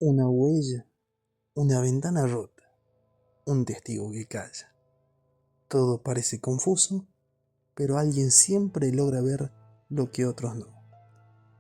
Una huella, una ventana rota, un testigo que calla. Todo parece confuso, pero alguien siempre logra ver lo que otros no.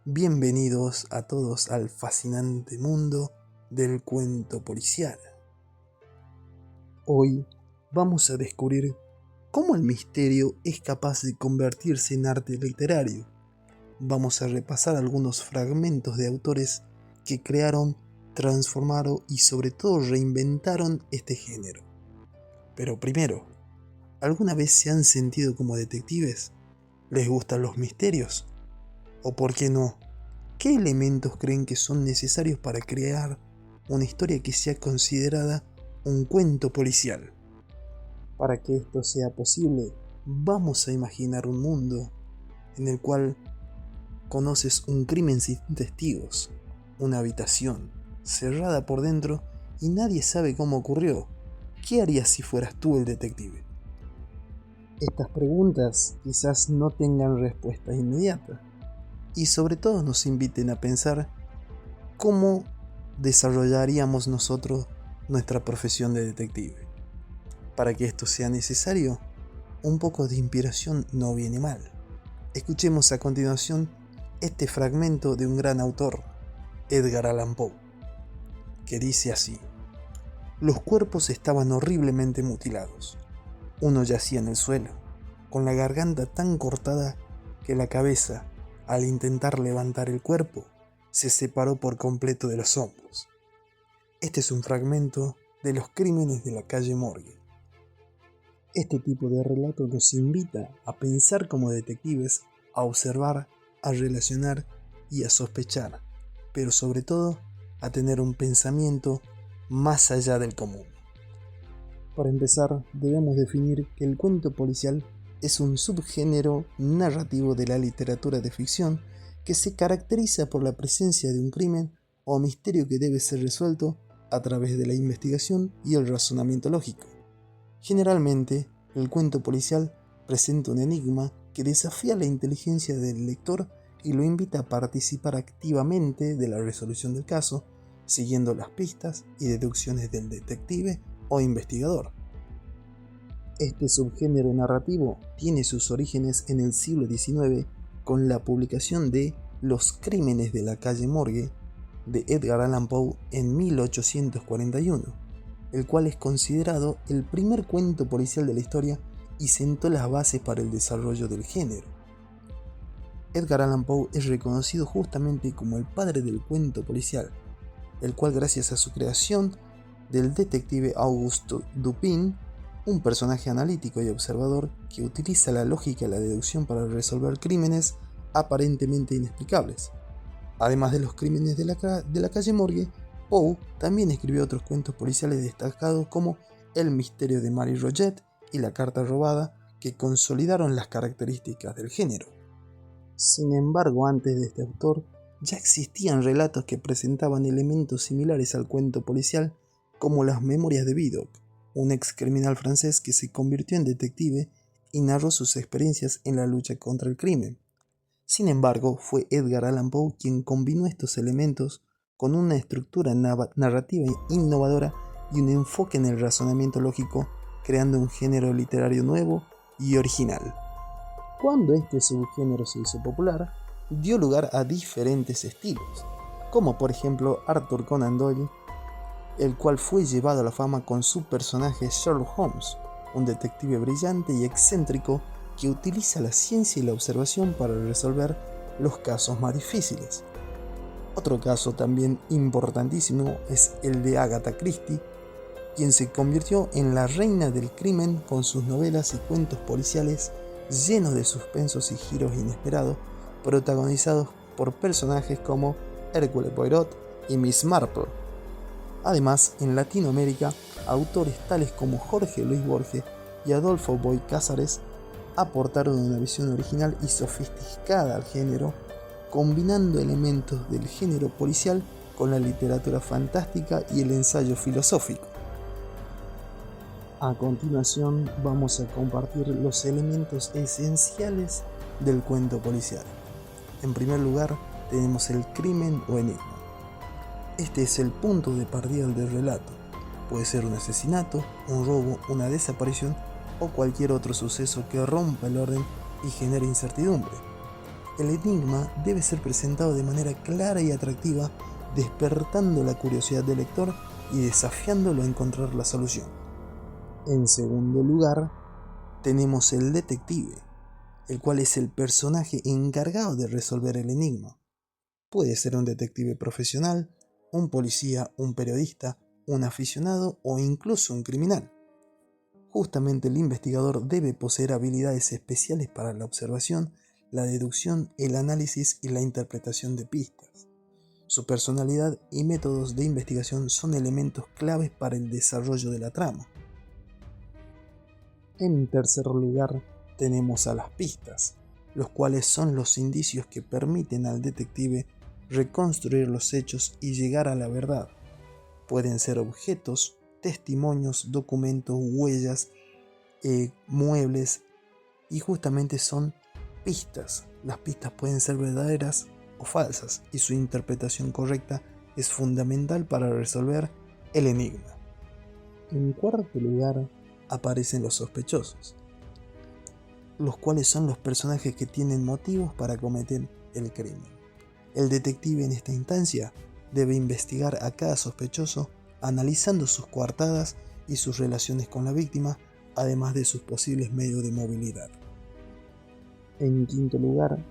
Bienvenidos a todos al fascinante mundo del cuento policial. Hoy vamos a descubrir cómo el misterio es capaz de convertirse en arte literario. Vamos a repasar algunos fragmentos de autores que crearon, transformaron y sobre todo reinventaron este género. Pero primero, ¿alguna vez se han sentido como detectives? ¿Les gustan los misterios? ¿O por qué no? ¿Qué elementos creen que son necesarios para crear una historia que sea considerada un cuento policial? Para que esto sea posible, vamos a imaginar un mundo en el cual conoces un crimen sin testigos, una habitación cerrada por dentro y nadie sabe cómo ocurrió. ¿Qué harías si fueras tú el detective? Estas preguntas quizás no tengan respuesta inmediata y sobre todo nos inviten a pensar cómo desarrollaríamos nosotros nuestra profesión de detective. Para que esto sea necesario, un poco de inspiración no viene mal. Escuchemos a continuación este fragmento de un gran autor, Edgar Allan Poe, que dice así: los cuerpos estaban horriblemente mutilados. Uno yacía en el suelo, con la garganta tan cortada que la cabeza, al intentar levantar el cuerpo, se separó por completo de los hombros. Este es un fragmento de Los crímenes de la calle Morgue. Este tipo de relato nos invita a pensar como detectives, a observar, a relacionar y a sospechar, pero sobre todo a tener un pensamiento más allá del común. Para empezar, debemos definir que el cuento policial es un subgénero narrativo de la literatura de ficción que se caracteriza por la presencia de un crimen o misterio que debe ser resuelto a través de la investigación y el razonamiento lógico. Generalmente, el cuento policial presenta un enigma que desafía la inteligencia del lector y lo invita a participar activamente de la resolución del caso, siguiendo las pistas y deducciones del detective o investigador. Este subgénero narrativo tiene sus orígenes en el siglo XIX con la publicación de Los crímenes de la calle Morgue de Edgar Allan Poe en 1841, el cual es considerado el primer cuento policial de la historia y sentó las bases para el desarrollo del género. Edgar Allan Poe es reconocido justamente como el padre del cuento policial, el cual gracias a su creación del detective Auguste Dupin, un personaje analítico y observador que utiliza la lógica y la deducción para resolver crímenes aparentemente inexplicables. Además de Los crímenes de la calle Morgue, Poe también escribió otros cuentos policiales destacados como El misterio de Mary Roget y La carta robada, que consolidaron las características del género. Sin embargo, antes de este autor, ya existían relatos que presentaban elementos similares al cuento policial, como Las memorias de Vidocq, un ex criminal francés que se convirtió en detective y narró sus experiencias en la lucha contra el crimen. Sin embargo, fue Edgar Allan Poe quien combinó estos elementos con una estructura narrativa innovadora y un enfoque en el razonamiento lógico, creando un género literario nuevo y original. Cuando este subgénero se hizo popular, dio lugar a diferentes estilos, como por ejemplo Arthur Conan Doyle, el cual fue llevado a la fama con su personaje Sherlock Holmes, un detective brillante y excéntrico que utiliza la ciencia y la observación para resolver los casos más difíciles. Otro caso también importantísimo es el de Agatha Christie, quien se convirtió en la reina del crimen con sus novelas y cuentos policiales llenos de suspensos y giros inesperados, protagonizados por personajes como Hercule Poirot y Miss Marple. Además, en Latinoamérica, autores tales como Jorge Luis Borges y Adolfo Boy Cáceres aportaron una visión original y sofisticada al género, combinando elementos del género policial con la literatura fantástica y el ensayo filosófico. A continuación vamos a compartir los elementos esenciales del cuento policial. En primer lugar tenemos el crimen o enigma. Este es el punto de partida del relato. Puede ser un asesinato, un robo, una desaparición o cualquier otro suceso que rompa el orden y genere incertidumbre. El enigma debe ser presentado de manera clara y atractiva, despertando la curiosidad del lector y desafiándolo a encontrar la solución. En segundo lugar, tenemos el detective, el cual es el personaje encargado de resolver el enigma. Puede ser un detective profesional, un policía, un periodista, un aficionado o incluso un criminal. Justamente el investigador debe poseer habilidades especiales para la observación, la deducción, el análisis y la interpretación de pistas. Su personalidad y métodos de investigación son elementos claves para el desarrollo de la trama. En tercer lugar, tenemos a las pistas, los cuales son los indicios que permiten al detective reconstruir los hechos y llegar a la verdad. Pueden ser objetos, testimonios, documentos, huellas, muebles, y justamente son pistas. Las pistas pueden ser verdaderas o falsas y su interpretación correcta es fundamental para resolver el enigma. En cuarto lugar aparecen los sospechosos, los cuales son los personajes que tienen motivos para cometer el crimen. El detective en esta instancia debe investigar a cada sospechoso analizando sus coartadas y sus relaciones con la víctima, además de sus posibles medios de movilidad. En quinto lugar,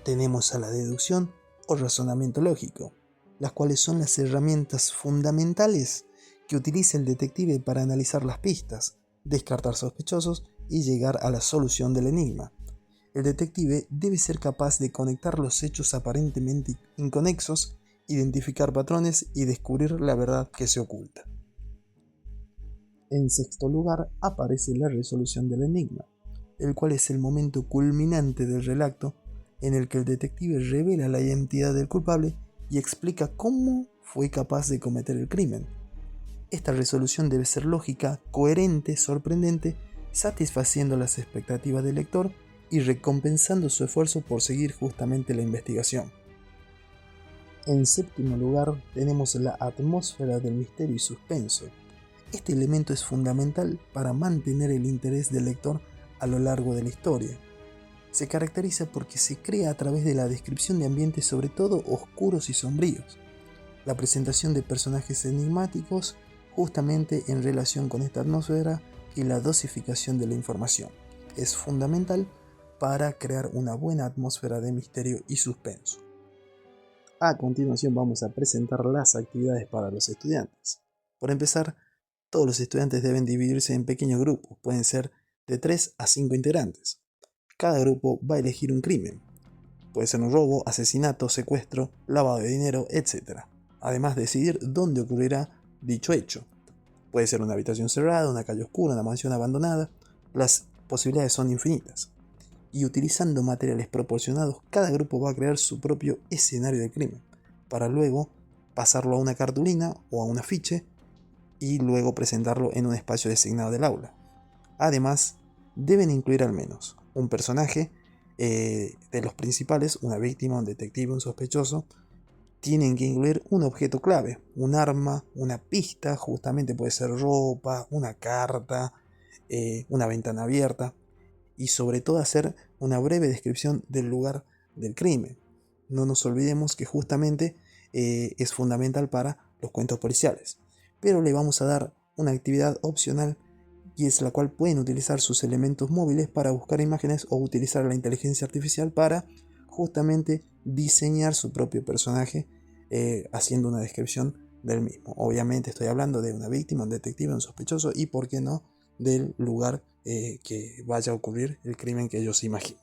tenemos a la deducción o razonamiento lógico, las cuales son las herramientas fundamentales que utiliza el detective para analizar las pistas, descartar sospechosos y llegar a la solución del enigma. El detective debe ser capaz de conectar los hechos aparentemente inconexos, identificar patrones y descubrir la verdad que se oculta. En sexto lugar aparece la resolución del enigma, el cual es el momento culminante del relato en el que el detective revela la identidad del culpable y explica cómo fue capaz de cometer el crimen. Esta resolución debe ser lógica, coherente, sorprendente, satisfaciendo las expectativas del lector y recompensando su esfuerzo por seguir justamente la investigación. En séptimo lugar, tenemos la atmósfera del misterio y suspenso. Este elemento es fundamental para mantener el interés del lector a lo largo de la historia. Se caracteriza porque se crea a través de la descripción de ambientes sobre todo oscuros y sombríos, la presentación de personajes enigmáticos justamente en relación con esta atmósfera y la dosificación de la información. Es fundamental para crear una buena atmósfera de misterio y suspenso. A continuación vamos a presentar las actividades para los estudiantes. Por empezar, todos los estudiantes deben dividirse en pequeños grupos, pueden ser de 3 a 5 integrantes. Cada grupo va a elegir un crimen. Puede ser un robo, asesinato, secuestro, lavado de dinero, etc. Además, decidir dónde ocurrirá dicho hecho. Puede ser una habitación cerrada, una calle oscura, una mansión abandonada. Las posibilidades son infinitas. Y utilizando materiales proporcionados, cada grupo va a crear su propio escenario de crimen, para luego pasarlo a una cartulina o a un afiche y luego presentarlo en un espacio designado del aula. Además, deben incluir al menos un personaje de los principales, una víctima, un detective, un sospechoso. Tienen que incluir un objeto clave, un arma, una pista, justamente puede ser ropa, una carta, una ventana abierta, y sobre todo hacer una breve descripción del lugar del crimen. No nos olvidemos que justamente es fundamental para los cuentos policiales, pero le vamos a dar una actividad opcional y es la cual pueden utilizar sus elementos móviles para buscar imágenes o utilizar la inteligencia artificial para justamente diseñar su propio personaje haciendo una descripción del mismo. Obviamente estoy hablando de una víctima, un detective, un sospechoso y, por qué no, del lugar que vaya a ocurrir el crimen que ellos imaginen.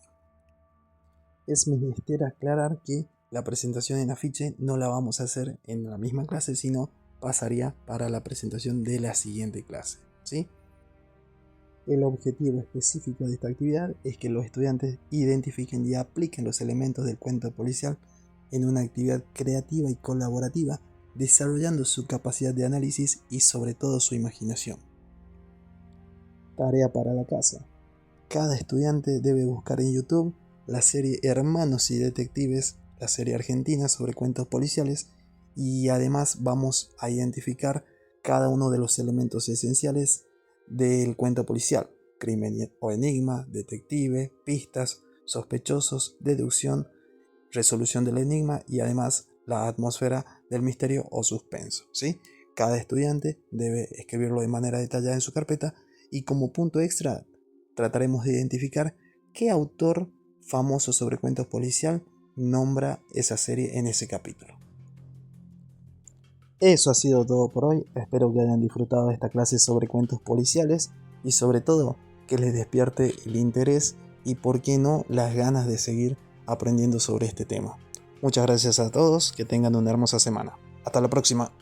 Es menester aclarar que la presentación en afiche no la vamos a hacer en la misma clase, sino pasaría para la presentación de la siguiente clase, ¿sí? El objetivo específico de esta actividad es que los estudiantes identifiquen y apliquen los elementos del cuento policial en una actividad creativa y colaborativa, desarrollando su capacidad de análisis y sobre todo su imaginación. Tarea para la casa. Cada estudiante debe buscar en YouTube la serie Hermanos y Detectives, la serie argentina sobre cuentos policiales, y además vamos a identificar cada uno de los elementos esenciales del cuento policial: crimen o enigma, detective, pistas, sospechosos, deducción, resolución del enigma y además la atmósfera del misterio o suspenso, ¿sí? Cada estudiante debe escribirlo de manera detallada en su carpeta y como punto extra trataremos de identificar qué autor famoso sobre cuentos policial nombra esa serie en ese capítulo. Eso ha sido todo por hoy, espero que hayan disfrutado de esta clase sobre cuentos policiales y sobre todo que les despierte el interés y por qué no las ganas de seguir aprendiendo sobre este tema. Muchas gracias a todos, que tengan una hermosa semana. Hasta la próxima.